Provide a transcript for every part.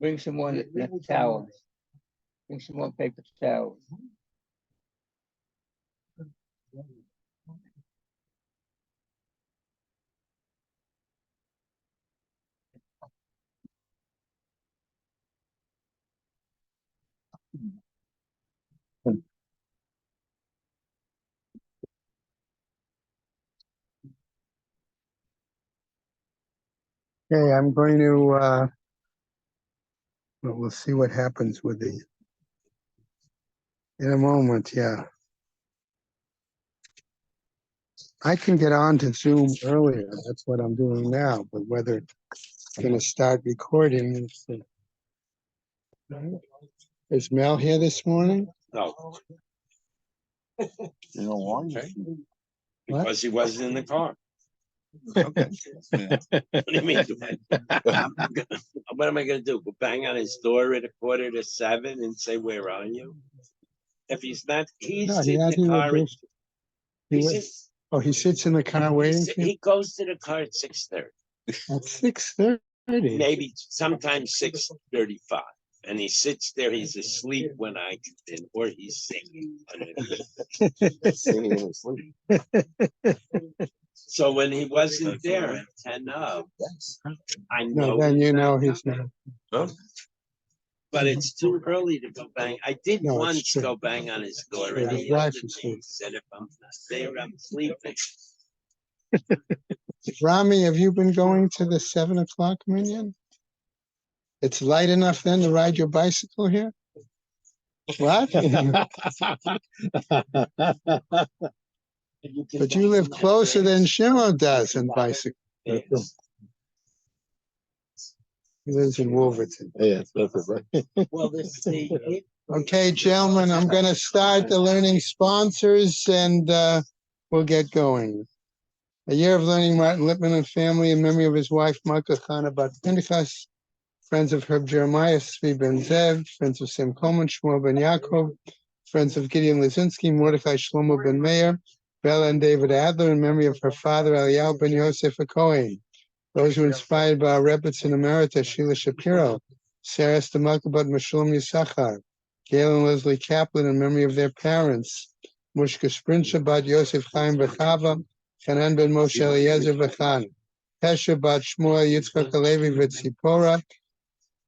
Bring some more towels. Bring some more paper towels. Okay, I'm going to, well, we'll see what happens with the, in a moment, yeah. I can get on to Zoom earlier. That's what I'm doing now, but whether it's going to start recording, let's see. Is Mel here this morning? No. You know why? Because he wasn't in the car. Okay. Yeah. What do you mean? What am I going to do? Go bang on his door at 6:45 and say, "Where are you?" If he's not, he's No, in the car. He sits in the car waiting for you? He goes to the car at 6:30. At 6:30? Maybe sometimes 6:35. And he sits there, he's asleep when I get in, or he's singing. Singing in his sleep. So when he wasn't there at 10 of, I know. No, then you know he's not. Huh? But it's too early to go bang. I did No, it's once true. go bang on his door, Yeah, and his he wife yelled is at me. He said, "If I'm not there, I'm sleeping." Rami, have you been going to the 7 o'clock minion? It's light enough then to ride your bicycle here? What? But you live closer than Shimon does in bicycle. Yes. He lives in Wolverton. Yeah, that's right. Well, Okay, gentlemen, I'm going to start the learning sponsors and we'll get going. A year of learning Martin Lippman and family in memory of his wife, Michael Chana Bat Pinchas, friends of Herb Jeremiah, Svi Ben Zev, friends of Sam Coleman, Shmuel Ben Yaakov, friends of Gideon Lazinski, Mordechai Shlomo Ben Meir, Bella and David Adler in memory of her father, Eliyahu Ben Yosef Cohen. Those who were inspired by our Rebbetzin Emerita, Sheila Shapiro, Sarah Stamalkabat Meshulam Yisachar, Gail and Leslie Kaplan in memory of their parents, Mushka Sprinsha Bat Yosef Chaim Bechava, Hanan Ben Moshe Eliezer Bechan, Pesha Bat Shmuel Yitzchak Alevi Vitzipora,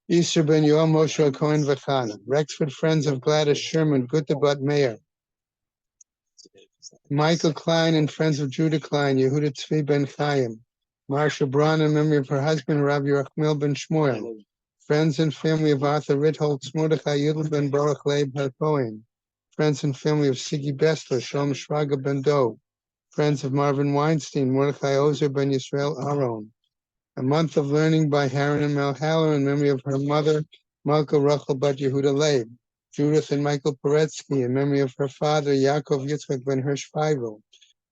Easter Ben Yoam Moshe Cohen Bechan, Rexford Friends of Gladys Sherman, Gutta Bat Meir, Michael Klein and Friends of Judah Klein, Yehuda Tzvi Ben Chaim, Marsha Braun in memory of her husband, Rabbi Rachmil Ben Shmuel, friends and family of Arthur Ritholtz, Mordechai Yudel Ben Baruch Leib HaKohen, friends and family of Siggy Bessler, Shalom Shraga Ben Dov, friends of Marvin Weinstein, Mordechai Ozer Ben Yisrael Aron. A month of learning by Haran and Mel Haller in memory of her mother, Malka Rachel Bat Yehuda Leib, Judith and Michael Poretsky in memory of her father, Yaakov Yitzchak Ben Hirsch Feivel,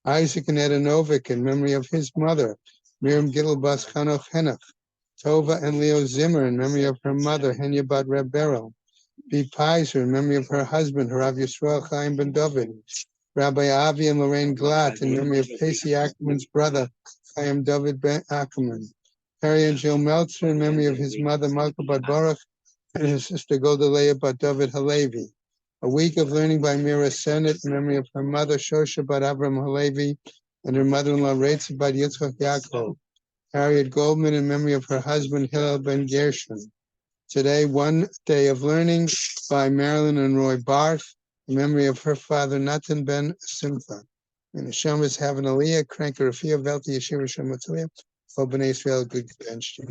Isaac and Eda Novik in memory of his mother, Miriam Gittelbas Chanoch Henach, Tova and Leo Zimmer in memory of her mother, Henya Bat Reb Beryl, B. Pizer in memory of her husband, Rav Yisrael Chaim Ben David, Rabbi Avi and Lorraine Glatt in memory of Casey Ackerman's brother, Chaim David Ben Ackerman, Harry and Jill Meltzer in memory of his mother, Malka Bat Baruch, and his sister Golda Leah Bat David Halevi. A week of learning by Mira Sennett in memory of her mother, Shosha Bat Avram Halevi, and her mother-in-law, Rachel Bat Yitzchak Yaakov. Harriet Goldman in memory of her husband, Hillel Ben Gershon. Today, one day of learning by Marilyn and Roy Barth in memory of her father, Natan Ben Simcha. And Hashem is having Aliyah, Crank Rafia, Velti Yeshiva Shematuya, for B'nai Israel, good bench.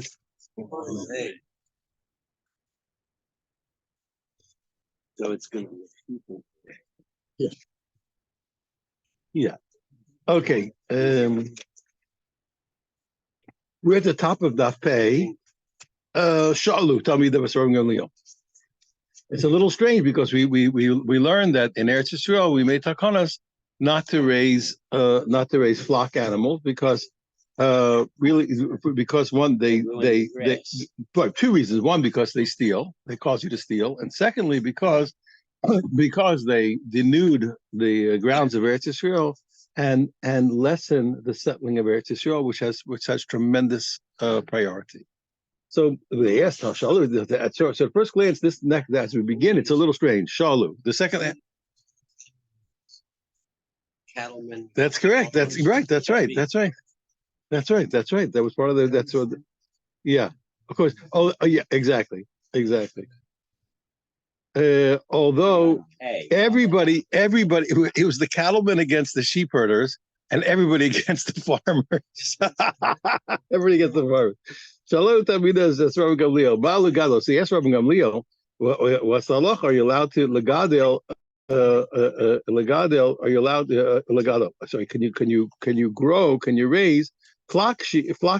So it's going to be people. Yeah. Yeah. Okay. We're at the top of Daf Pei. Shalu, tell me the Masorim Gamliel. It's a little strange because we learned that in Eretz Yisrael we made takanas not to raise flock animals because really because one they but two reasons. One, because they steal, they cause you to steal, and secondly because they denude the grounds of Eretz Yisrael and lessen the settling of Eretz Yisrael, which has tremendous priority. So they asked how Shalu. So at first glance, this neck as we begin, it's a little strange. Shalu. The second. Cattleman. That's correct. That's right. That's right. That's right. That's right. That's right. That was part of the. That's what. Yeah. Of course. Oh yeah. Exactly. Exactly. Although everybody, it was the cattlemen against the sheep herders, and everybody against the farmers. Everybody against the farmers. Shalom Tamidas, that's Rabbi Gamliel. Ma'alugado. So yes, Rabbi Gamliel, what's the halacha? Are you allowed to legadel? Legadel? Are you allowed legado? Sorry, can you grow? Can you raise flock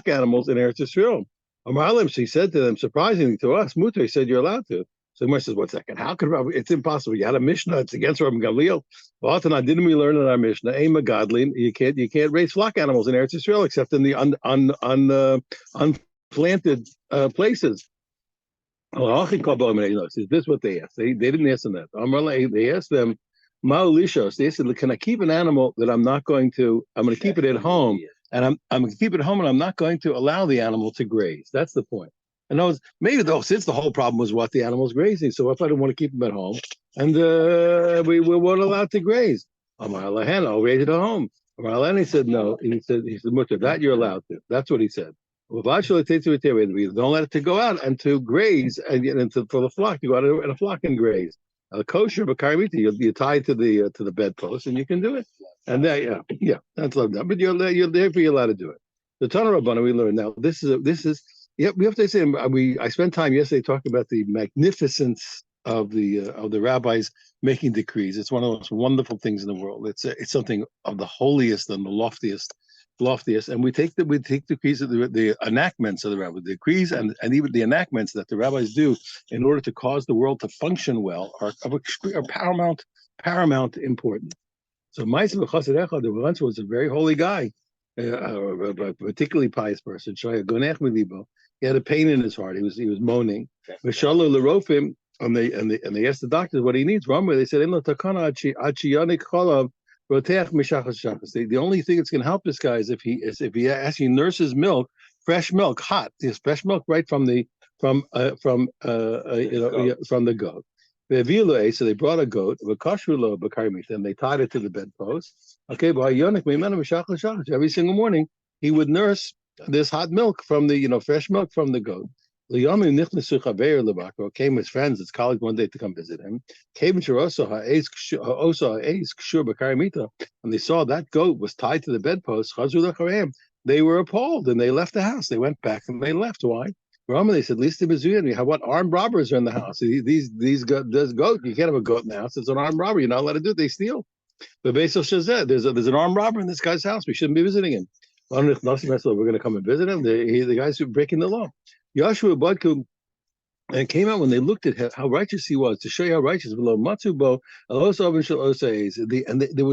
animals in Eretz Yisrael? Amalim, she said to them, surprisingly to us, Mutter, he said you're allowed to. So Gemara says, 1 second, how could Rabbi, it's impossible. You had a Mishnah, it's against Rabbi Gamliel. Didn't we learn in our Mishnah? Aim a godly, you can't raise flock animals in Eretz Yisrael except in the unplanted places. Is this what they asked? They didn't ask them that. They asked them, Ma'ulishos. They said, can I keep an animal that I'm going to keep it at home, and I'm going to keep it at home, and I'm not going to allow the animal to graze. That's the point. And I was maybe though, since the whole problem was what the animal's grazing. So if I don't want to keep them at home, and we weren't allowed to graze, I'll raise it at home. He said no. He said Mutter, that you're allowed to. That's what he said. We don't let it to go out and to graze and for the flock to go out in a flock and graze. Kosher b'karimita, you tie it to the bedpost and you can do it. And that's love that. But you're allowed to do it. The Tana Rabbana we learned now. This is. Yep, we have to say I spent time yesterday talking about the magnificence of the rabbis making decrees. It's one of the most wonderful things in the world. It's something of the holiest and the loftiest. And we take decrees of the enactments of the rabbis, the decrees and even the enactments that the rabbis do in order to cause the world to function well are paramount importance. So Ma'aseh B'Chassid Echad, the once was a very holy guy, a particularly pious person. He had a pain in his heart. He was moaning. And they asked the doctors what he needs. They said, the only thing that's going to help this guy is if he actually nurses milk, fresh milk, hot, fresh milk right from the goat. So they brought a goat, and they tied it to the bedpost. Okay, every single morning he would nurse this hot milk from the fresh milk from the goat. Came his friends, his colleagues one day to come visit him. And they saw that goat was tied to the bedpost. They were appalled and they left the house. They went back and they left. Why? They said, what armed robbers are in the house? This goat, you can't have a goat in the house. It's an armed robber. You're not allowed to do it. They steal. But there's an armed robber in this guy's house. We shouldn't be visiting him. We're going to come and visit him. The guys who are breaking the law. Yashua Badku and came out when they looked at how righteous he was, to show you how righteous. There was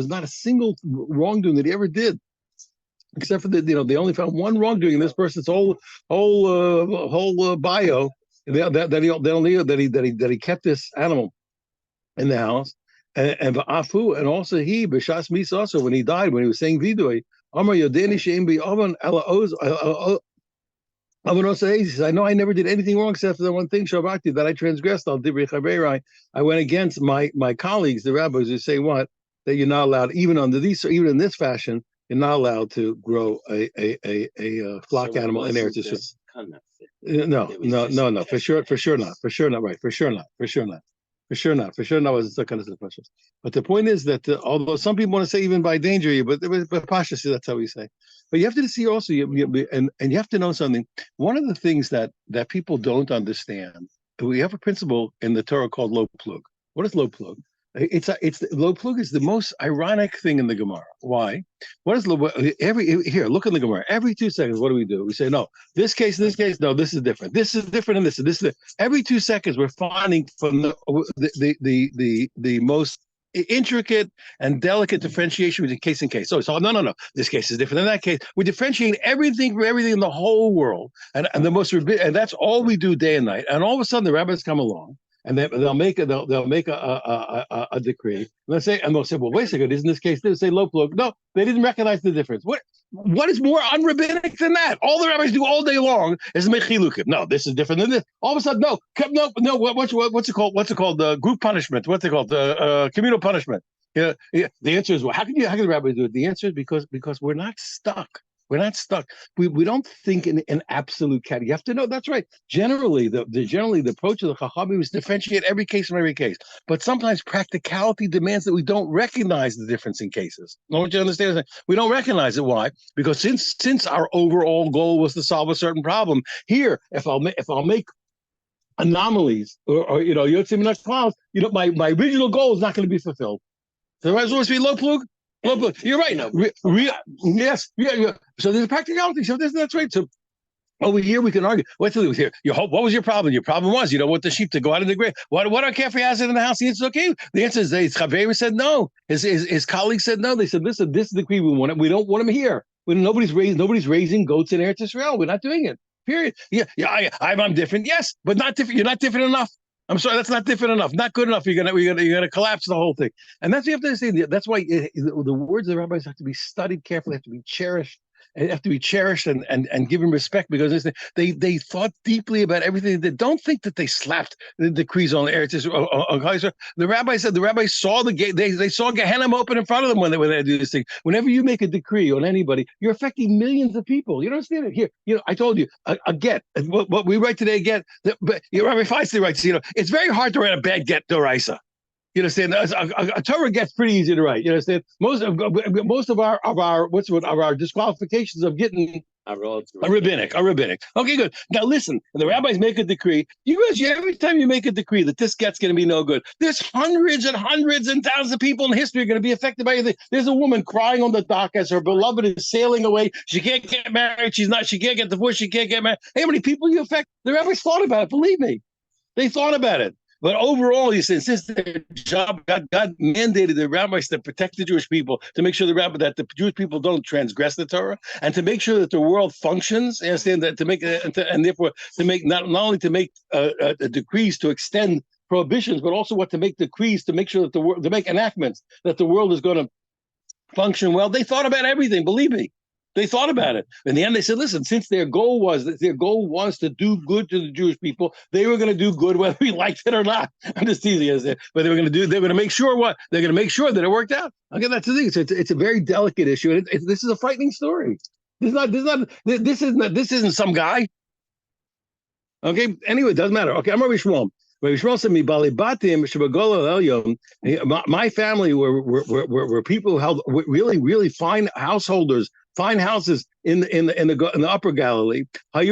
not a single wrongdoing that he ever did, except for they only found one wrongdoing in this person's whole bio that he kept this animal in the house, and also he b'shas mis also when he died, when he was saying vidui Amar Yodeni she'im bi'avan ela oz. He says, I know I never did anything wrong except for the one thing, Shabakti, that I transgressed. I went against my colleagues, the rabbis, who say what? That you're not allowed, even in this fashion, you're not allowed to grow a flock animal in Eretz Yisrael. No, for sure not. Was the kind of question. But the point is that although some people want to say even by danger, but Pasha says that's how we say. But you have to see also, and you have to know something. One of the things that people don't understand, we have a principle in the Torah called lo plug. What is lo plug? It's lo plug is the most ironic thing in the Gemara. Why? What is here? Look in the Gemara. Every 2 seconds, what do? We say no. This case, no. This is different. This is different, and this is. Every 2 seconds, we're finding from the most intricate and delicate differentiation between case and case. So no. This case is different than that case. We differentiate everything from everything in the whole world, and the most and that's all we do day and night. And all of a sudden, the rabbis come along. and they'll make a decree. Let's say, and they'll say, well, wait a second, isn't this case? They'll say lo plug. No, they didn't recognize the difference. What is more unrabbinic than that? All the rabbis do all day long is make chilukim. No, this is different than this. All of a sudden, no. What's it called? What's it called? The group punishment. What's it called? The communal punishment. Yeah. The answer is, well, how can the rabbis do it? The answer is because we're not stuck. We're not stuck. We don't think in absolute category. You have to know that's right. Generally, the approach of the Chachamim is differentiate every case from every case. But sometimes practicality demands that we don't recognize the difference in cases. Don't you understand? We don't recognize it. Why? Because since our overall goal was to solve a certain problem, here, if I'll make anomalies or Yotzim Min HaKlal, my original goal is not going to be fulfilled. So it's supposed to be low plug. You're right. Yes. Yeah. So there's a practicality. So that's right. So over here we can argue. What's the here? What was your problem? Your problem was you don't want the sheep to go out of the grave. What do I care if he has it in the house? The answer is okay. The answer is Chaverim said no. His colleagues said no. They said, listen, this is the decree we want. We don't want him here. Nobody's raising goats in Eretz Yisrael. We're not doing it. Period. Yeah. I'm different. Yes, but not different. You're not different enough. I'm sorry, that's not different enough, not good enough. You're gonna collapse the whole thing, and that's what you have to understand. That's why the words of the rabbis have to be studied carefully, have to be cherished, and given respect because they thought deeply about everything. They don't think that they slapped the decrees on the Eretz Yisrael. The rabbi said the rabbis saw they saw Gehenna open in front of them when they do this thing. Whenever you make a decree on anybody, you're affecting millions of people. You don't understand it. Here, I told you a get. What we write today, get. But Rabbi Feinstein writes, it's very hard to write a bad get doraisa. You understand? A Torah gets pretty easy to write. You understand? Most of our disqualifications of getting a rabbinic. Okay, good. Now listen. The rabbis make a decree. Every time you make a decree that this get's going to be no good, there's hundreds and thousands of people in history are going to be affected by it. There's a woman crying on the dock as her beloved is sailing away. She can't get married. She can't get divorced. She can't get married. Hey, how many people you affect? The rabbis thought about it. Believe me, they thought about it. But overall, he said, since their job, God mandated the rabbis to protect the Jewish people, to make sure that the Jewish people don't transgress the Torah, and to make sure that the world functions. Understand that and therefore to make not only to make decrees to extend prohibitions, but also to make decrees to make sure that to make enactments that the world is going to function well. They thought about everything. Believe me. They thought about it. In the end, they said, listen, since their goal was to do good to the Jewish people, they were going to do good whether we liked it or not. I'm just teasing you. But they were going to make sure they're going to make sure that it worked out. Okay, that's the thing. It's a very delicate issue. And this is a frightening story. This isn't some guy. Okay, anyway, it doesn't matter. Okay, I'm Rabbi Shmuel. Rabbi Shmuel said, "Mi bali batim shebagol elyon." My family were people who held really fine householders, fine houses in the Upper Galilee. That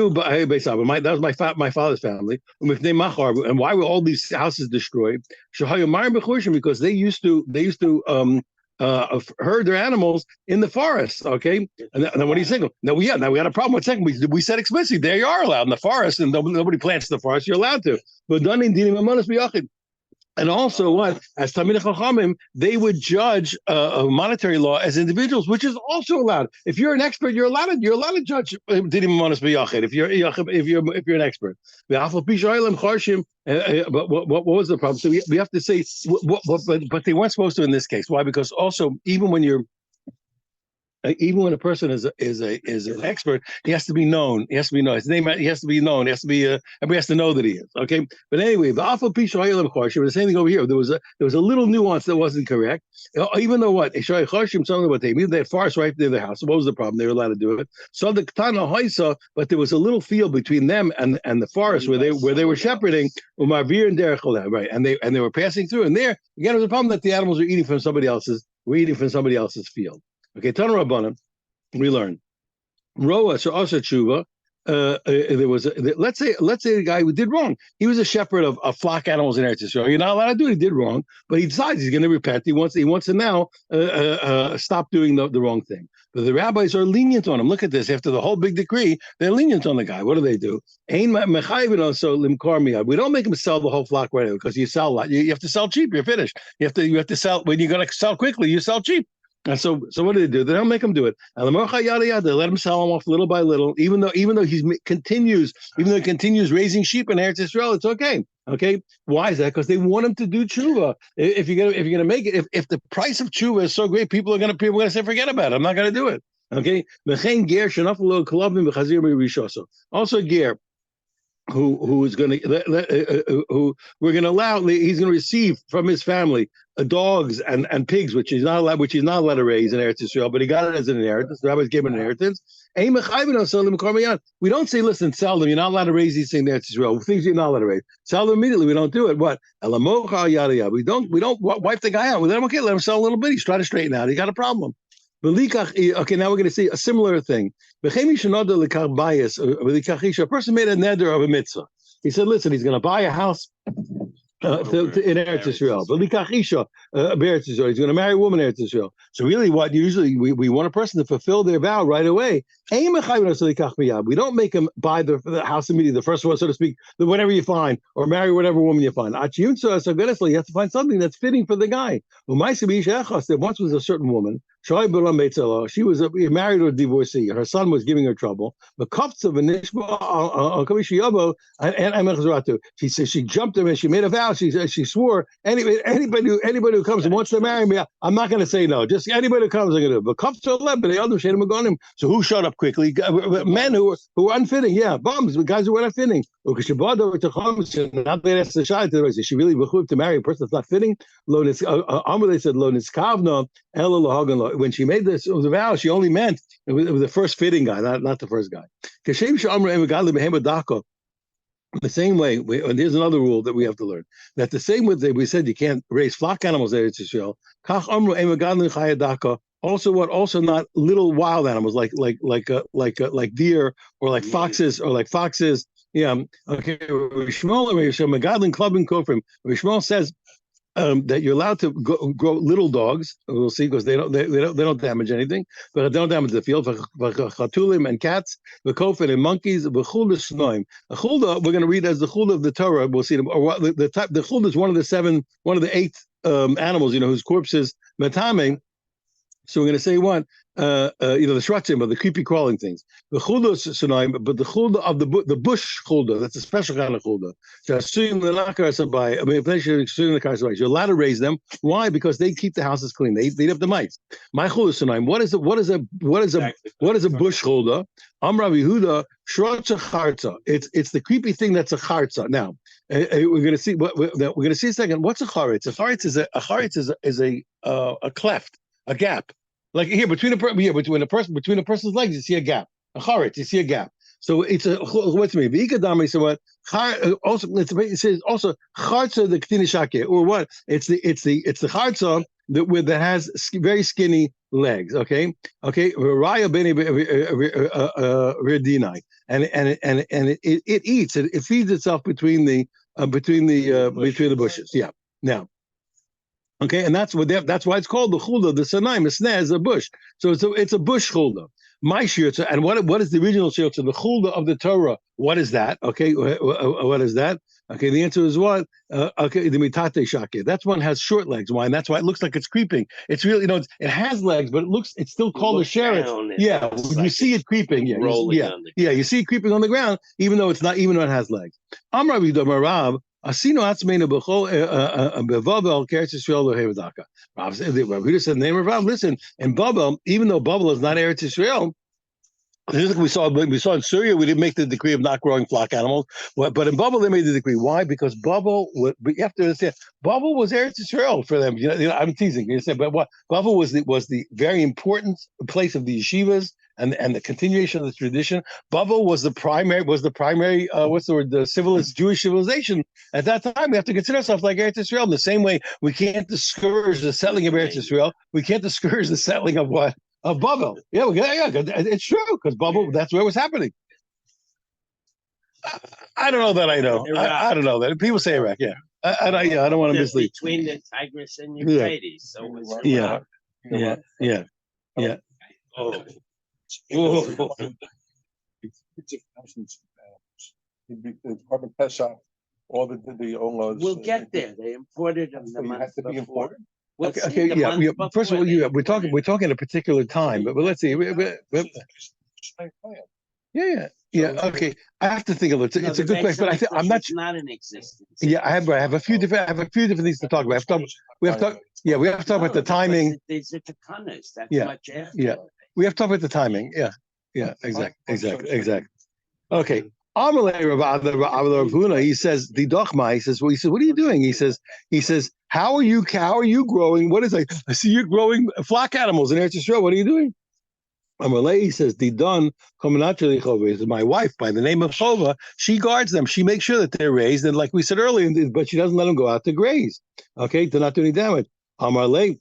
was my father's family. And why were all these houses destroyed? Because they used to herd their animals in the forest. Okay, and then what do you think? Now we had a problem with second. We said explicitly there you are allowed in the forest, and nobody plants in the forest. You're allowed to, but done in dinim amanos biyachid. And also, as Talmidei Chachamim, they would judge a monetary law as individuals, which is also allowed. If you're an expert, you're allowed to judge dinim amanos biyachid. If you're an expert, but what was the problem? So we have to say, but they weren't supposed to in this case. Why? Because also, even when a person is an expert, he has to be known. His name has to be known. Everybody has to know that he is. Okay. But anyway, the same thing over here. There was a little nuance that wasn't correct. Even though they had forest right near their house. So what was the problem? They were allowed to do it. So the Ketana Haisa, but there was a little field between them and the forest where they were shepherding. Right, and they were passing through. And there again, it was a problem that the animals were eating from somebody else's field. Okay, Tana Rabbanan, we learn. Roa so also tshuva. There was let's say the guy who did wrong. He was a shepherd of flock animals in Eretz Yisrael. You're not allowed to do it. He did wrong, but he decides he's going to repent. He wants to now stop doing the wrong thing. But the rabbis are lenient on him. Look at this. After the whole big decree, they're lenient on the guy. What do? We don't make him sell the whole flock right away because you sell a lot. You have to sell cheap. You're finished. You have to sell when you're going to sell quickly. You sell cheap. And so what do? They don't make him do it. And the Morcha yada yada, they let him sell him off little by little, even though he continues raising sheep in Eretz Yisrael, it's okay. Okay, why is that? Because they want him to do tshuva. If you're gonna make it, if the price of tshuva is so great, people are gonna say forget about it. I'm not gonna do it. Okay, also ger. Who is going to who we're going to allow? He's going to receive from his family dogs and pigs, which he's not allowed to raise in Eretz Yisrael, but he got it as an inheritance. The rabbis gave him an inheritance. We don't say, listen, sell them. You're not allowed to raise these things in Eretz Yisrael. Things you're not allowed to raise. Sell them immediately. We don't do it. What? We don't wipe the guy out. We let him, okay, let him sell a little bit. He's trying to straighten out. He got a problem. Okay, now we're going to see a similar thing. A person made a neder of a mitzvah. He said, listen, he's going to buy a house in Eretz Yisrael. He's going to marry a woman in Eretz Yisrael. So really what usually we want a person to fulfill their vow right away. We don't make him buy the house immediately, the first one, so to speak, whatever you find, or marry whatever woman you find. You have to find something that's fitting for the guy. There once was a certain woman. She was married to a divorcee. Her son was giving her trouble. She said she jumped him and she made a vow. She swore anybody who comes and wants to marry me, I'm not going to say no. Just anybody who comes, I'm going to do. So who showed up quickly? Men who were unfitting. Yeah, bums, guys who were not fitting. She really behooved to marry a person that's not fitting. They said when she made this vow, she only meant it was the first fitting guy, not the first guy. The same way, and here's another rule that we have to learn, that the same way that we said you can't raise flock animals in Eretz Yisrael, also what? Also not little wild animals like deer or like foxes. Yeah. Okay. Shmuel says that you're allowed to grow little dogs. We'll see, because they don't damage anything, but they don't damage the field. Chatulim and cats, the kofin and monkeys, the chulda shnoim. A chulda we're going to read as the chulda of the Torah. We'll see them. Or the chulda is one of the 8 animals, whose corpses metame. So we're going to say what? The shratzim, or the creepy crawling things. The chulda shnoim, but the chulda of the bush chulda, that's a special kind of chulda. You're allowed to raise them. Why? Because they keep the houses clean. They eat up the mice. My chulda shnoim. What is a bush chulda? Amrav Yehuda shratza charza. It's the creepy thing that's a charza. Now we're going to see we're going to see a second. What's a charetz? A charetz is a cleft, a gap. Like here between a person's legs, you see a gap. A charetz, you see a gap. So it's a what's me? V'ikadami. So what? Also, it says also charza the k'tinishake, or what? It's the charza that has very skinny legs. Okay. Raya beni redinai, and it eats. It feeds itself between the bushes. Yeah. Now. Okay, and that's why it's called the chulda. The sanaim, the sneh is a bush, so it's a bush chulda. My shirtza, and what is the original shirtza? The chulda of the Torah. What is that? Okay, what is that? Okay, the answer is what? Okay, the mitate shake. That one has short legs. Why? And that's why it looks like it's creeping. It's really, it has legs, but it's still called a sheretz. Yeah, you see it creeping. Yeah, you see it creeping on the ground, even though it has legs. Amar Rav. Asino atzmeinu b'chol bevavel Eretz Yisrael lohevedaka. Rav said, the name of Rav. Listen, in Babel, even though Babel is not Eretz Yisrael, we saw in Syria, we didn't make the decree of not growing flock animals, but in Babel they made the decree. Why? Because Babel, but you have to understand, Babel was Eretz Yisrael for them. I'm teasing. You understand? But what Babel was the very important place of the yeshivas and the continuation of the tradition. Babel was the primary. The civilized Jewish civilization at that time. We have to consider ourselves like Eretz Yisrael. In the same way, we can't discourage the settling of Eretz Yisrael. We can't discourage the settling of what? Of Babel. Yeah, it's true, because Babel, that's where it was happening. I don't know that I know. I don't know that. People say Iraq, yeah. I don't want to mislead. Between the Tigris and Euphrates. So it's Yeah. Oh. Carbon Pesach, all the owners. We'll get there. They imported them. So you had to be imported. We'll Okay, see okay, the yeah. month First of before all, they- we're talking a particular time, but let's see. Yeah. Okay, I have to think of it. No, It's a the good question, but Beis I'm not. Hamikdash is not in existence. Yeah, I have a few different things to talk about. We have to talk. Yeah, we have to talk about the timing. There's a takanas. That's Yeah, much after. yeah. We have to talk about the timing. Yeah, exactly. Okay. Amalei Rav Huna, he says, the Dochma, he says, what are you doing? He says, how are you growing? What is it? I see you growing flock animals in Eretz Yisrael. What are you doing? Amalei, he says, Didon, is my wife by the name of Chova. She guards them. She makes sure that they're raised. And like we said earlier, but she doesn't let them go out to graze. Okay, to not do any damage. Amalei,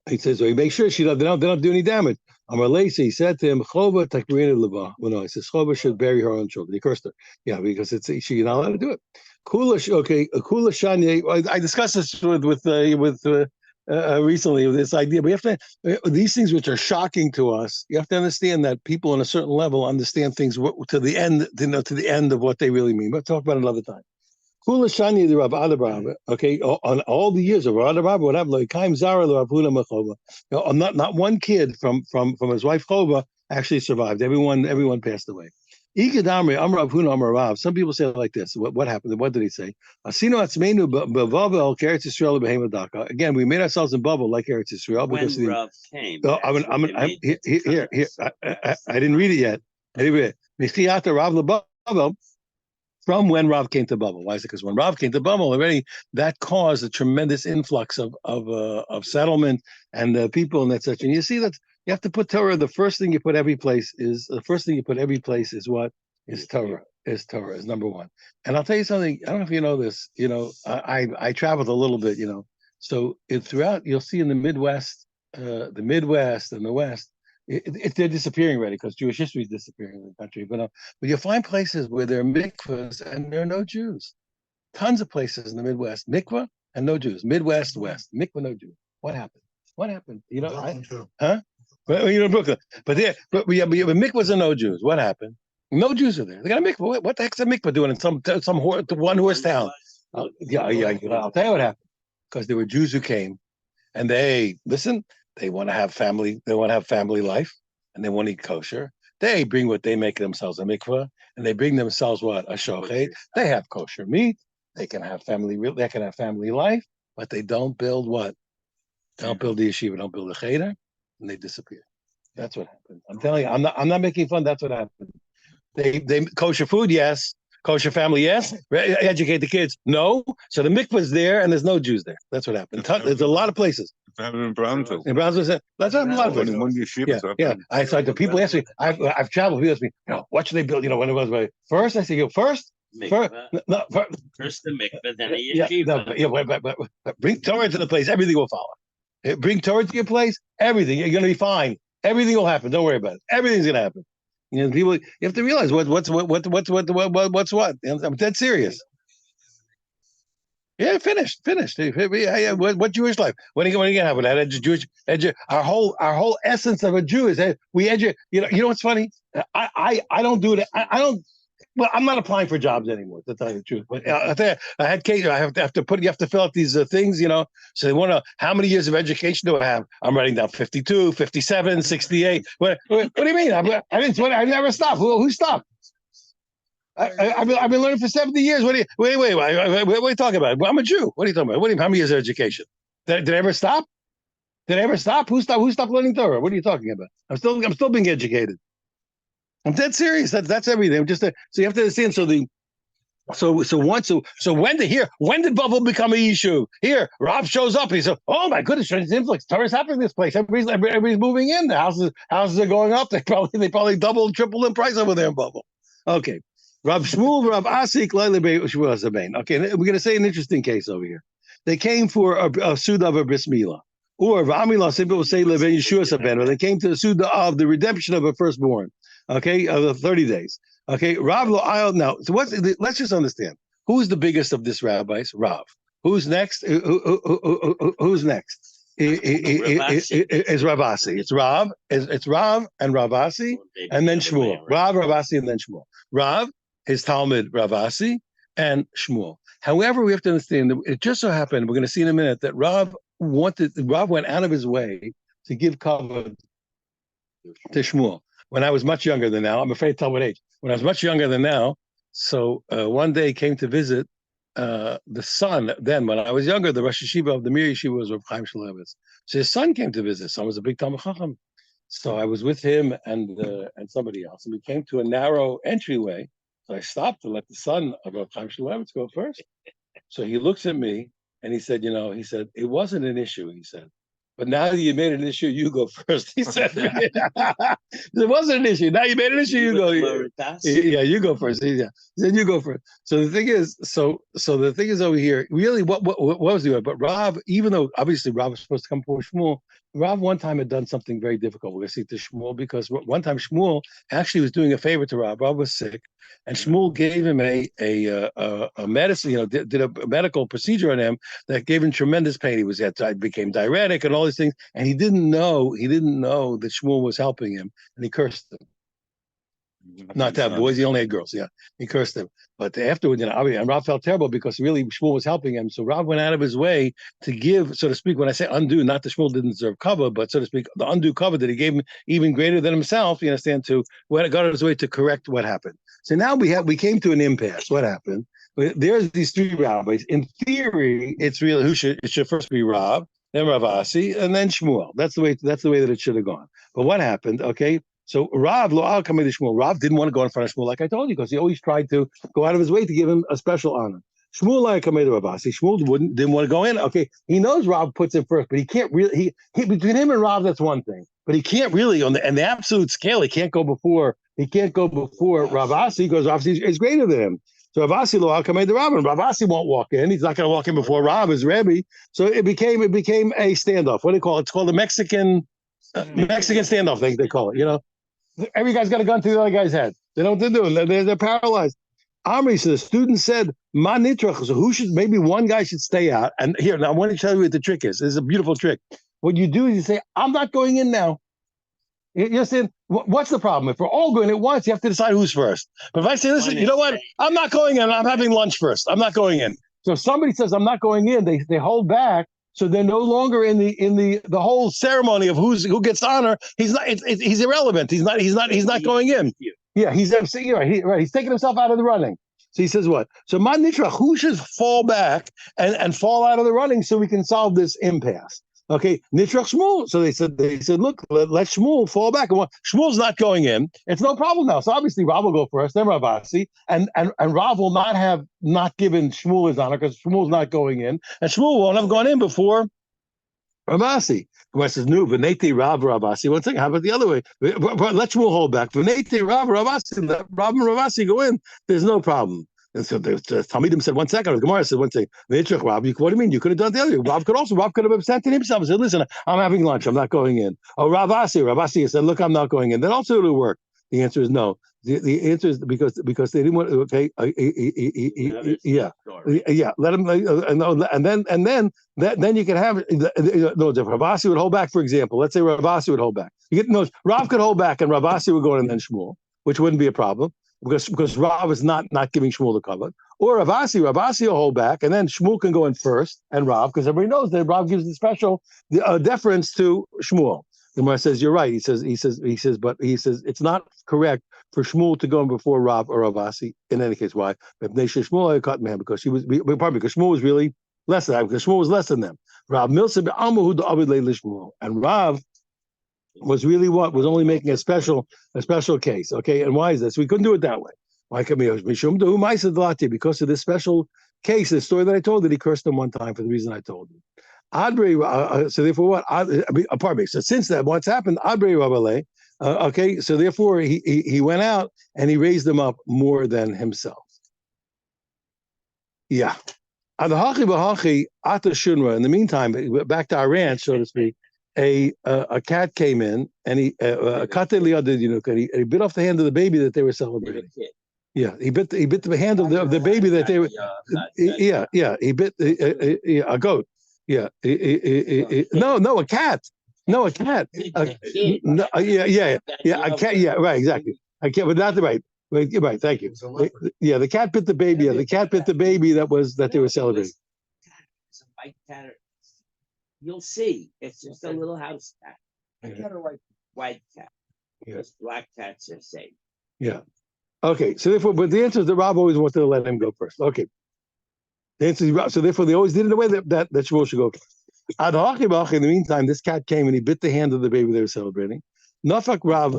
he says, well, he makes sure they don't do any damage. Amalei, he said to him, Chova takbirina leba. Well, no, he says Chova should bury her own children. He cursed her. Yeah, because she's not allowed to do it. Kula shani. I discussed this with recently with this idea. But you have to these things which are shocking to us. You have to understand that people on a certain level understand things to the end. To the end of what they really mean. We'll talk about it another time. Kula shani the Rav Adabrab. Okay, on all the years of Rav Adabrab, what happened? Like Kaim Zara the Rav Huna Mechova. Not one kid from his wife Chova actually survived. Everyone passed away. Ikadamri Amrav Huna Amarav. Some people say it like this. What happened? What did he say? Asino Atzmeinu Bevavel Eretz Yisrael Behemadaka. Again, we made ourselves in bubble like Eretz Yisrael because when Rav came. Here. I didn't read it yet. Anyway, Michiata Rav Lebabel. From when Rav came to Babel. Why is it? Because when Rav came to Babel, already that caused a tremendous influx of settlement and people and such. And you see that you have to put Torah. The first thing you put every place is what is Torah. Is number one. And I'll tell you something. I don't know if you know this. I traveled a little bit. So throughout you'll see in the Midwest and the West. They're disappearing already because Jewish history is disappearing in the country. But you'll find places where there are mikvahs and there are no Jews. Tons of places in the Midwest, mikvah and no Jews. Midwest, West, mikvah, no Jews. What happened? Huh? Brooklyn. But mikvahs and no Jews. What happened? No Jews are there. They got a mikvah. What the heck's a mikvah doing in some one horse town? Yeah. I'll tell you what happened. Because there were Jews who came, and they want to have family. They want to have family life, and they want to eat kosher. They bring what they make themselves a mikvah, and they bring themselves what a shochet. They have kosher meat. They can have family. They can have family life, but they don't build what? They don't build the yeshiva. Don't build the cheder, and they disappear. That's what happened. I'm telling you. I'm not making fun. That's what happened. They kosher food, yes. Kosher family, yes. Educate the kids, no. So the mikvah's there, and there's no Jews there. That's what happened. There's a lot of places. In Brownsville. That's a lot of places. Yeah. I said the people ask me. I've traveled. People ask me, what should they build? When it was first, I say, first the mikvah, then a yeshiva. Bring Torah to the place, everything will follow. Bring Torah to your place, everything. You're going to be fine. Everything will happen. Don't worry about it. Everything's going to happen. People, you have to realize what's what. I'm dead serious. Yeah, finished. What Jewish life? When are you going to have that Jewish? Our whole essence of a Jew is that we educate. You know what's funny? I don't do it. I don't. Well, I'm not applying for jobs anymore, to tell you the truth. But I had Kate. I have to put. You have to fill out these things, So they want to. How many years of education do I have? I'm writing down 52, 57, 68. What do you mean? I never stopped. Who stopped? I've been learning for 70 years. What are you talking about? Well, I'm a Jew. What are you talking about? How many years of education? Did I ever stop? Who stopped learning Torah? What are you talking about? I'm still being educated. I'm dead serious. That's everything. So you have to understand. When did Babel become a issue? Here, Rob shows up. He says, "Oh my goodness, it's influx. Torah's happening in this place. Everybody's moving in. The houses are going up. They probably doubled, tripled in price over there in Babel." Okay, Rav Shmuel, Rav Asik, Okay, we're going to say an interesting case over here. They came for a Suda of a bris milah, or V'amila. Some people say Levei Yeshua Saben, or they came to the Suda of the redemption of a firstborn. Okay, of the 30 days. Okay, Rav lo ayel. Now, so let's just understand who's the biggest of this rabbis. Rav. Who's next? Who's next? Is Ravasi. It's Rav. It's Rav and Ravasi, and then Shmuel. Rav, Ravasi, and then Shmuel. Rav, his Talmud, Ravasi, and Shmuel. However, we have to understand that it just so happened, we're going to see in a minute, that Rav went out of his way to give cover to Shmuel. When I was much younger than now, I'm afraid to tell what age. When I was much younger than now, so one day he came to visit the son. Then, when I was younger, the Rosh Yeshiva of the Mir Yeshiva was Rav Chaim Shmulevitz. So his son came to visit. His son was a big Talmid Chacham. So I was with him and somebody else, and we came to a narrow entryway. So I stopped to let the son of Rav Chaim Shmulevitz go first. So he looks at me and he said, he said, it wasn't an issue, he said. But now that you made it an issue, you go first. He said, it wasn't an issue. Now you made it an issue, you go. Yeah, you go first. Yeah, then you go first. So the thing is, so the thing is over here. Really, what was the? But Rav, even though obviously Rav was supposed to come before Shmuel, Rav one time had done something very difficult. We're going to see to Shmuel, because one time Shmuel actually was doing a favor to Rav. Rav was sick, and Shmuel gave him a medicine. Did a medical procedure on him that gave him tremendous pain. He became diuretic and all these things, and he didn't know that Shmuel was helping him, and he cursed him. Not to have boys, he only had girls. Yeah, he cursed him. But afterwards, and Rav felt terrible because really Shmuel was helping him. So Rav went out of his way to give, so to speak, when I say undue, not that Shmuel didn't deserve cover, but so to speak, the undue cover that he gave him, even greater than himself. You understand? To got out of his way to correct what happened. So now we came to an impasse. What happened? There's these three rabbis. In theory, it's really it should first be Rav, then Rav Asi, and then Shmuel. That's the way that it should have gone. But what happened? Okay. So Rav Rav didn't want to go in front of Shmuel, like I told you, because he always tried to go out of his way to give him a special honor. Shmuel didn't want to go in. Okay, he knows Rav puts him first, but he can't really. He between him and Rav, that's one thing, but he can't really on the absolute scale. He can't go before Rav Asi, because Rav Asi is greater than him. So Rav Asi lo Kamed Rav, and Rav Asi won't walk in. He's not going to walk in before Rav, his Rebbe. So it became a standoff. What do they call it? It's called the Mexican standoff. They call it. Every guy's got a gun to the other guy's head. They know what they're doing. They're paralyzed. Amri, so the student said, "Ma nitrach." So maybe one guy should stay out. And here, now I want to tell you what the trick is. This is a beautiful trick. What you do is you say, "I'm not going in now." You're saying, what's the problem? If we're all going at once, you have to decide who's first. But if I say, listen, you know what? I'm not going in. I'm having lunch first. I'm not going in. So if somebody says, "I'm not going in," they hold back. So they're no longer in the whole ceremony of who gets honor. He's not. He's irrelevant. He's not going in. Yeah, he's right. He's taking himself out of the running. So he says what? So man nitra, who should fall back and fall out of the running so we can solve this impasse? Okay, Nitrach Shmuel. So they said, look, let Shmuel fall back. And Shmuel's not going in. It's no problem now. So obviously Rav will go first, then Rav Asi, and Rav will not given Shmuel his honor because Shmuel's not going in, and Shmuel won't have gone in before Rav Asi. Gemara says, no, V'neti Rav Asi. One second, how about the other way? Let Shmuel hold back. V'neti Rav Asi. Let Rav and Rav Asi go in. There's no problem. And so the Talmidim said, 1 second. The Gemara said, 1 second. What do you mean? You could have done the other. Rav could have absented himself and said, listen, I'm having lunch. I'm not going in. Oh, Rav Asi said, look, I'm not going in. Then also it'll work. The answer is no. The answer is because they didn't want. Okay, yeah. Let him, and then you can have no different. Rav Asi would hold back, for example. Let's say Rav Asi would hold back. Rav could hold back, and Rav Asi would go in and then Shmuel, which wouldn't be a problem. Because Rav is not giving Shmuel the cover. Or Rav Asi will hold back, and then Shmuel can go in first, and Rav, because everybody knows that Rav gives the special deference to Shmuel. The Gemara says, you're right. He says it's not correct for Shmuel to go in before Rav or Rav Asi. In any case, why? Because Shmuel was really less than that, because Shmuel was less than them. Rav Milsa be'amu Shmuel, and Rav was really was only making a special case, okay? And why is this? We couldn't do it that way. Why can we? Because of this special case, the story that I told, that he cursed him one time for the reason I told you. So therefore, what? Pardon me. So since that, what's happened? Okay. So therefore, he went out and he raised them up more than himself. Yeah. In the meantime, back to our ranch, so to speak. A cat came in and he bit off the hand of the baby that they were celebrating. Yeah, he bit the hand of the baby that they were. He bit a goat. Yeah, a cat. No, a cat. A cat. Yeah, a cat. Yeah, right, exactly. A cat, but not the right. Wait, right, thank you. Yeah, the cat bit the baby. Yeah, the cat bit the baby that they were celebrating. It's a white cat. You'll see. It's just a little house cat. White cat. Yeah. Because black cats are safe. Yeah. Okay. So therefore, but the answer is that Rob always wanted to let him go first. Okay. The answer is Rob. So therefore, they always did it in a way that Shmuel should go first. In the meantime, this cat came and he bit the hand of the baby they were celebrating. Nafak Rav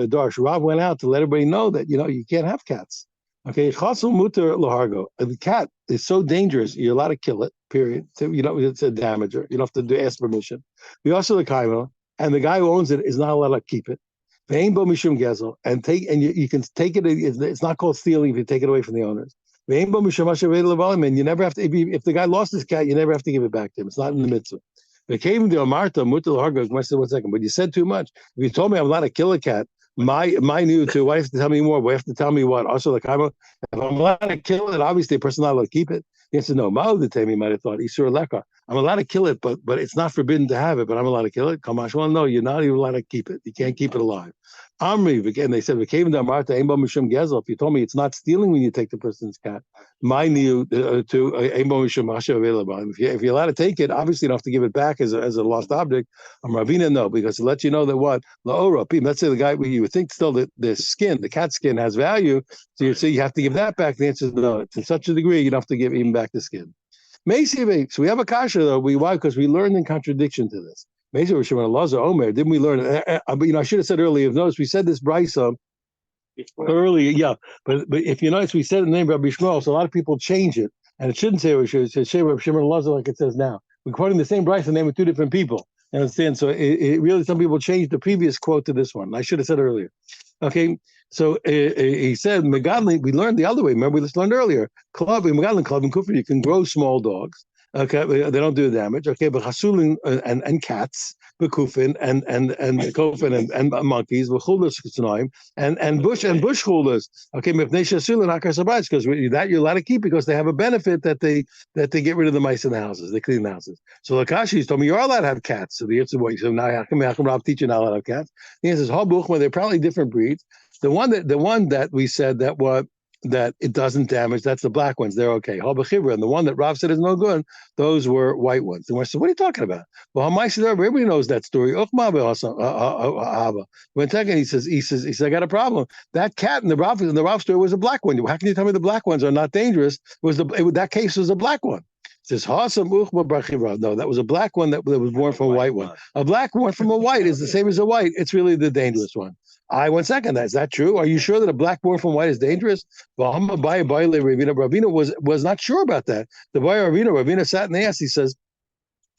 Darsh. Rav went out to let everybody know that you can't have cats. Okay, Chasul Mutar Lahargo. The cat is so dangerous, you're allowed to kill it, period. So, it's a damager. You don't have to ask permission. We also the kaimo, and the guy who owns it is not allowed to keep it. And you can take it, it's not called stealing if you take it away from the owners. And you never have to, if the guy lost his cat, you never have to give it back to him. It's not in the mitzvah. They came to Amarta, Mutal Hargos. I said, 1 second, but you said too much. If you told me I'm allowed to kill a cat, my new too. Why have to tell me more? Why have to tell me what? Also, if I'm allowed to kill it, obviously the person not allowed to keep it. He said, no, Mao the Temi might have thought, Isur Leka. I'm allowed to kill it, but it's not forbidden to have it, but I'm allowed to kill it. Kamash, well, no, you're not even allowed to keep it. You can't keep it alive. Amri, again, they said, if you told me it's not stealing when you take the person's cat, my new if you're allowed to take it, obviously you don't have to give it back as a lost object. Ravina, no, because it lets you know that what? Let's say the guy, you would think still that the cat skin has value, so you have to give that back. The answer is no. To such a degree, you don't have to give even back the skin. So we have a kasha though. Why? Because we learned in contradiction to this. Didn't we learn? I should have said earlier. Notice we said this brisa earlier. Yeah, but if you notice, we said the name of Rabbi Shmuel, so a lot of people change it, and it shouldn't say it should say Rabbi Shimon Elazar like it says now. We're quoting the same brisa name with two different people. You understand? So it really, some people changed the previous quote to this one. I should have said earlier. Okay, so he said Megadlin. We learned the other way. Remember, we just learned earlier. Megadlin club and kufr. You can grow small dogs. Okay, they don't do damage. Okay, but hasulin and cats, bekufin and kofin and monkeys, and bush chulas. Okay, because that you're allowed to keep because they have a benefit that they get rid of the mice in the houses. They clean the houses. So Lakashi's told me you're allowed to have cats. So the answer is, so now how come Rob teach you not allowed to have cats? The answer is when they're probably different breeds. The one that we said that it doesn't damage, that's the black ones. They're okay. And the one that Rav said is no good, those were white ones. And I said, what are you talking about? Well, everybody knows that story. When second, he says, I got a problem. That cat in the Rav story was a black one. How can you tell me the black ones are not dangerous? That case was a black one. It says, no, that was a black one that was born from a white one. A black one from a white is the same as a white. It's really the dangerous one. 1 second, is that true? Are you sure that a black born from white is dangerous? Well, Ravina was not sure about that. The Ravina sat and asked, he says,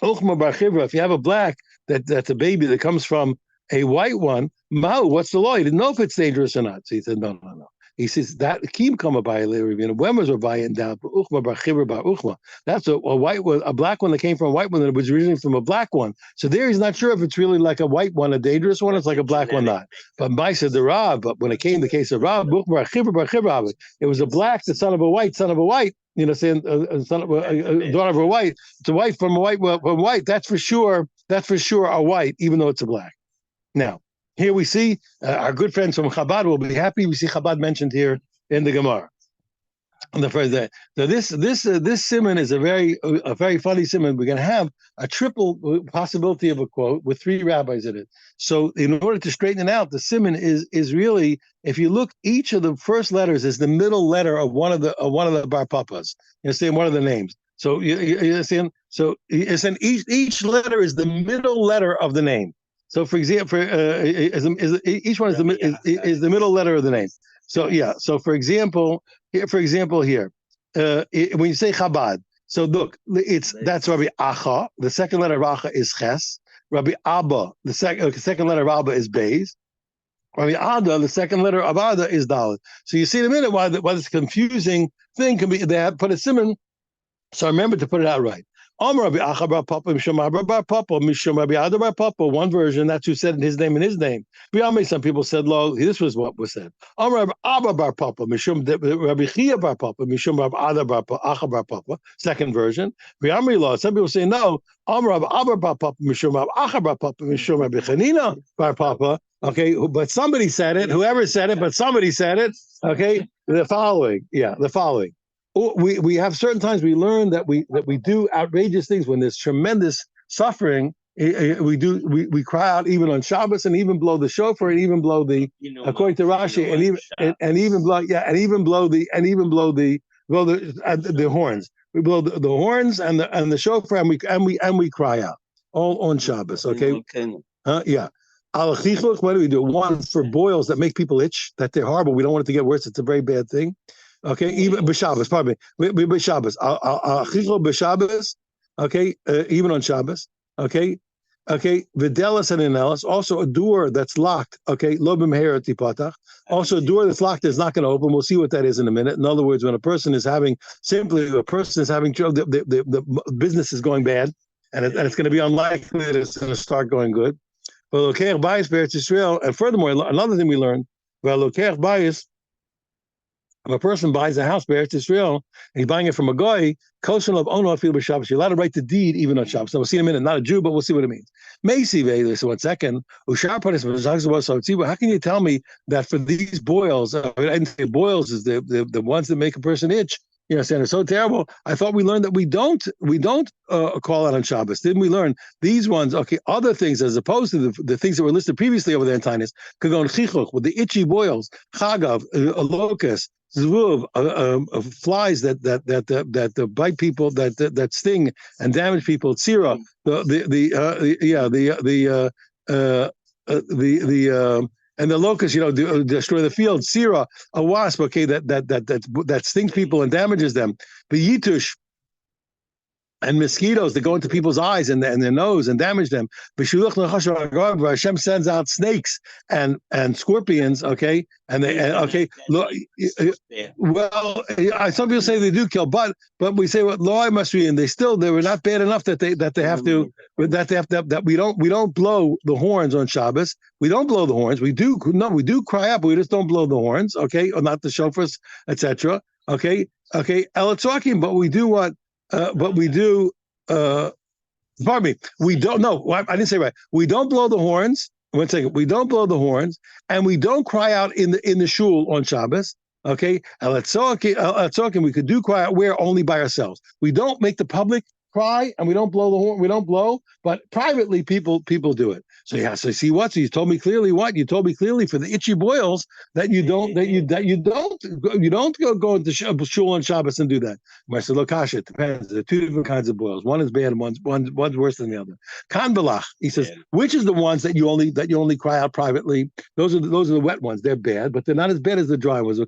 if you have a black that's a baby that comes from a white one, what's the law? He didn't know if it's dangerous or not. So he said, no. He says that Kim come by Ravina. When was Rabbi down? That's a black one that came from a white one that was originally from a black one. So there he's not sure if it's really like a white one, a dangerous one. It's like a black one, not. But Bai said the Rav. But when it came to the case of Rav, it was a black, the son of a white. Saying son of a daughter of a white. It's a white from a white. That's for sure a white, even though it's a black. Now. Here we see our good friends from Chabad will be happy. We see Chabad mentioned here in the Gemara. And the first day. So this simon is a very funny simon. We're going to have a triple possibility of a quote with 3 rabbis in it. So in order to straighten it out, the simon is really, if you look, each of the first letters is the middle letter of one of the bar papas. You understand, one of the names. So you understand. So each letter is the middle letter of the name. So, for example, each one is the middle letter of the name. So, yeah. So, for example, here, when you say Chabad, so look, that's Rabbi Acha. The second letter of Acha is Ches. Rabbi Abba, the second letter of Abba is Beis. Rabbi Ada, the second letter of Ada is Dalet. So you see in a minute why this confusing thing can be. They have put a simon. So remember to put it out right. One version, that's who said his name and his name. Some people said, "Lo," this was what was said. Second version. Some people say, no. Okay, but somebody said it. Whoever said it, but somebody said it. Okay, the following. Yeah, the following. We have certain times we learn that we do outrageous things when there's tremendous suffering. We cry out even on Shabbos and even blow the shofar and even blow the according to Rashi and even blow the horns. We blow the horns and the shofar and we cry out all on Shabbos. Okay. Yeah. Al chichuch, what do we do? One for boils that make people itch, that they're horrible. We don't want it to get worse. It's a very bad thing. Okay, even b'Shabbos, pardon me, b'Shabbos. Al chichuch b'Shabbos. Okay, even on Shabbos. Okay, Videlis and Inelis. Also a door that's locked. Okay, lo b'meher tipatach. Also a door that's locked is not going to open. We'll see what that is in a minute. In other words, when a person is having the business is going bad, and it's going to be unlikely that it's going to start going good. And furthermore, another thing we learned, if a person buys a house Be'eretz Yisrael, and he's buying it from a guy, you're allowed to write the deed even on Shabbos. Now we'll see in a minute, not a Jew, but we'll see what it means. So 1 second. How can you tell me that for these boils, boils is the ones that make a person itch? You know, saying it's so terrible. I thought we learned that we don't call out on Shabbos. Didn't we learn these ones? Okay, other things as opposed to the things that were listed previously over there in Tainus, could go on chichuch with the itchy boils, chagav, a locust, zvuv, flies that bite people, that sting and damage people. Tzira, and the locust, destroy the field. Sira, a wasp, okay, that stings people and damages them. The yitush and mosquitoes that go into people's eyes and their nose and damage them. Hashem sends out snakes and scorpions, okay, look, well, some people say they do kill, but we say what law must be, and they were not bad enough that we don't blow the horns on Shabbos. We don't blow the horns. We do cry out, but we just don't blow the horns, okay, or not the shofars, etc. Okay, Elatzorkim, but we do what. Pardon me, we don't know. I didn't say right. We don't blow the horns. 1 second. We don't blow the horns, and we don't cry out in the shul on Shabbos. Okay, and we could do cry out where only by ourselves. We don't make the public cry, and we don't blow the horn. We don't blow, but privately people do it. So yeah. So see what? So you told me clearly what? You told me clearly for the itchy boils that you don't go into shul on Shabbos and do that. I said, look, Kasha, it depends. There are two different kinds of boils. One is bad and one's worse than the other. Kanbalach, he says, which is the ones that you only cry out privately? Those are the wet ones. They're bad, but they're not as bad as the dry ones. The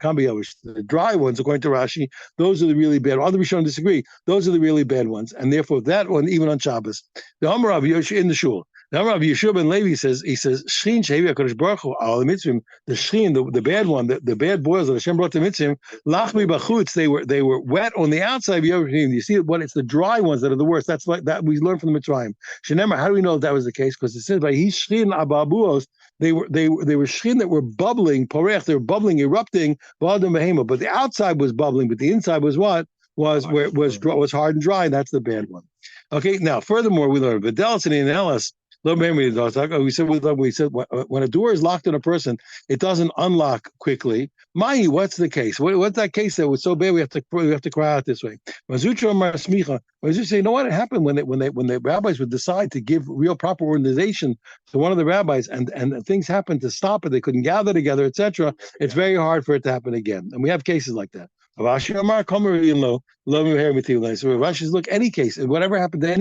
dry ones, according to Rashi, those are the really bad. Other Rishonim disagree. Those are the really bad ones, and therefore that one, even on Shabbos, the Amar Rav in the shul. The Amar Rav Yeshua ben Levi says, Shrin Shevi HaKadosh Baruch Hu al mitzvim, the Shrin, the bad one, the bad boils that Hashem brought to mitzvim, lachmi bachutz, they were wet on the outside of Yom. You see what? It's the dry ones that are the worst. That's like that we learned from the Mitzrayim. Shenemar, how do we know that was the case? Because it says by his Shrin ababuos, they were shrin that were bubbling, porech, they were bubbling, erupting, but the outside was bubbling, but the inside was what? Was hard and dry, and that's the bad one. Okay, now furthermore, we learned Videlis and Inelis. We said when a door is locked on a person, it doesn't unlock quickly. Mahi, what's the case? What's that case that was so bad we have to cry out this way? Mazutra say, you know what happened when the rabbis would decide to give real proper organization to one of the rabbis, and things happened to stop it, they couldn't gather together, etc. It's very hard for it to happen again, and we have cases like that. So Rashi says, look, any case, whatever happened to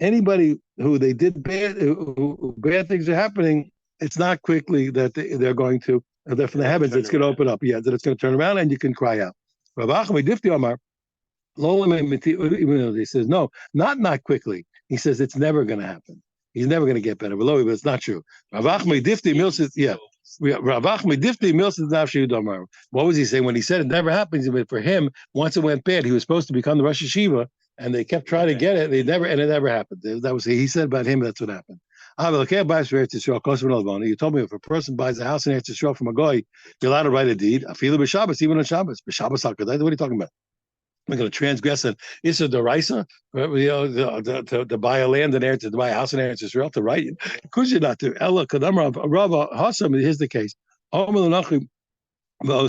anybody who they did bad things are happening, it's not quickly that they're going to, that from the heavens, it's going to open up. Yeah, that it's going to turn around and you can cry out. He says, no, not quickly. He says, it's never going to happen. He's never going to get better. But it's not true. What was he saying when he said it never happens? For him, once it went bad, he was supposed to become the Rosh Yeshiva, and they kept trying to get it. And it never happened. That was he said about him. That's what happened. You told me if a person buys a house in Eretz Yisrael from a guy, you're allowed to write a deed. Even on Shabbos. What are you talking about? I'm going to transgress an Issa Deraisa, to buy a land in Eretz, to buy a house in Eretz Israel, to write it. Of course you're not to. Ella Kadam Rav Hassam, here's the case.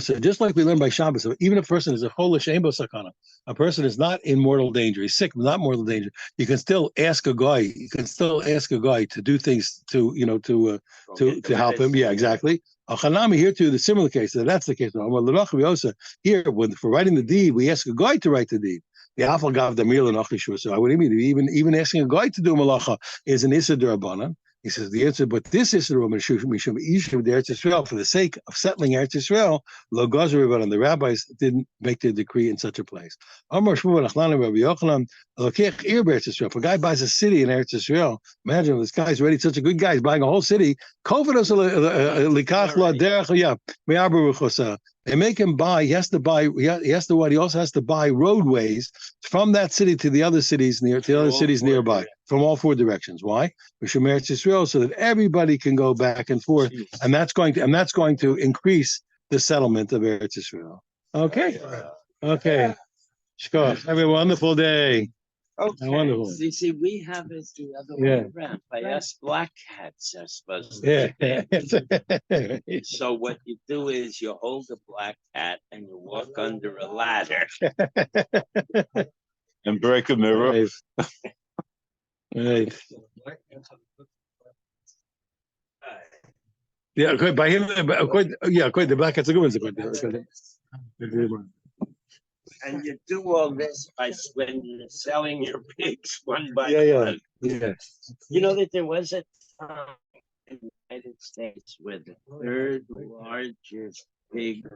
So just like we learned by Shabbos, so even if a person is a chol shembo sakana, a person is not in mortal danger, he's sick, but not mortal danger. You can still ask a guy. You can still ask a guy to do things to to help him. Yeah, exactly. Achanami here too, the similar case. So that's the case. Here, when for writing the deed, we ask a guy to write the deed. The alpha gav the meal and achishu. So what do you mean? Even asking a guy to do malacha is an issa d'rabbanan. He says the answer, but this is the Roman Eretz Israel for the sake of settling Eretz Israel. Lo Gazer, but the rabbis didn't make the decree in such a place. If a guy buys a city in Eretz Israel, imagine this guy's already such a good guy, he's buying a whole city. They make him buy. He has to buy. He has to what? He also has to buy roadways from that city to the other cities nearby, from all four directions. Why? Eretz Israel, so that everybody can go back and forth, and that's going to increase the settlement of Eretz Israel. Okay. Shkoch. Have a wonderful day. Okay. Wonderful. You see, we have it the other way around. By us, black hats are supposed to be. So what you do is you hold a black hat and you walk under a ladder. And break a mirror. Right. Yeah, good. By him, the black hat's a good one. And you do all this by when you're selling your pigs one by one. Yeah. You know that there was a time in the United States where the third largest pig